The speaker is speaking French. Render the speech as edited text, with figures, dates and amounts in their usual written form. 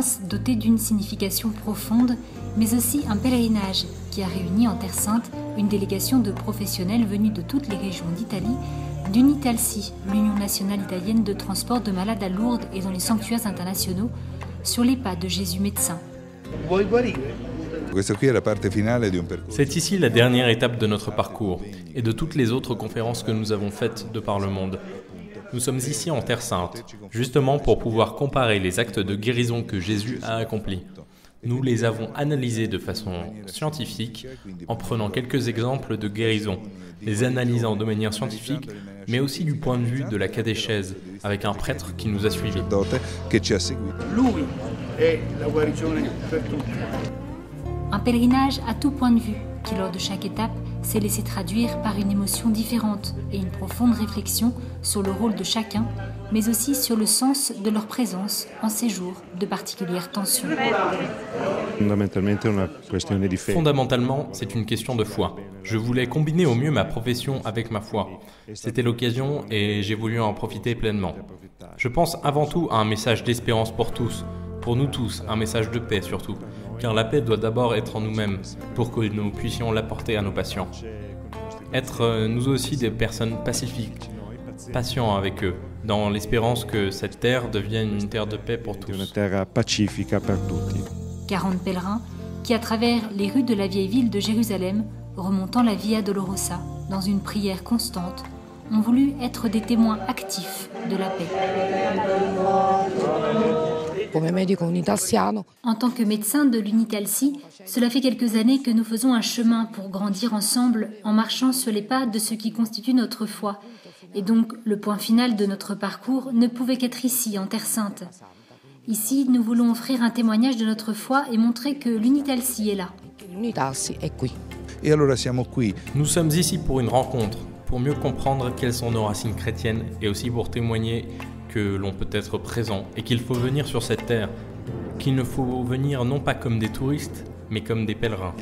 expérience dotée d'une signification profonde, mais aussi un pèlerinage qui a réuni en Terre Sainte une délégation de professionnels venus de toutes les régions d'Italie, d'Unitalsi, l'Union nationale italienne de transport de malades à Lourdes et dans les sanctuaires internationaux, sur les pas de Jésus médecin. C'est ici la dernière étape de notre parcours et de toutes les autres conférences que nous avons faites de par le monde. Nous sommes ici en Terre Sainte, justement pour pouvoir comparer les actes de guérison que Jésus a accomplis. Nous les avons analysés de façon scientifique en prenant quelques exemples de guérison, les analysant de manière scientifique, mais aussi du point de vue de la catéchèse, avec un prêtre qui nous a suivis. Un pèlerinage à tout point de vue, qui lors de chaque étape s'est laissé traduire par une émotion différente et une profonde réflexion sur le rôle de chacun, mais aussi sur le sens de leur présence en ces jours de particulières tensions. Fondamentalement, c'est une question de foi. Je voulais combiner au mieux ma profession avec ma foi. C'était l'occasion et j'ai voulu en profiter pleinement. Je pense avant tout à un message d'espérance pour tous, pour nous tous, un message de paix surtout, car la paix doit d'abord être en nous-mêmes pour que nous puissions l'apporter à nos patients. Être nous aussi des personnes pacifiques, patients avec eux, dans l'espérance que cette terre devienne une terre de paix pour tous. 40 pèlerins qui, à travers les rues de la vieille ville de Jérusalem, remontant la Via Dolorosa, dans une prière constante, ont voulu être des témoins actifs de la paix. En tant que médecin de l'Unitalsi, cela fait quelques années que nous faisons un chemin pour grandir ensemble en marchant sur les pas de ce qui constitue notre foi. Et donc, le point final de notre parcours ne pouvait qu'être ici, en Terre Sainte. Ici, nous voulons offrir un témoignage de notre foi et montrer que l'Unitalsi est là. Nous sommes ici pour une rencontre, pour mieux comprendre quelles sont nos racines chrétiennes et aussi pour témoigner que l'on peut être présent et qu'il faut venir sur cette terre, qu'il ne faut venir non pas comme des touristes, mais comme des pèlerins.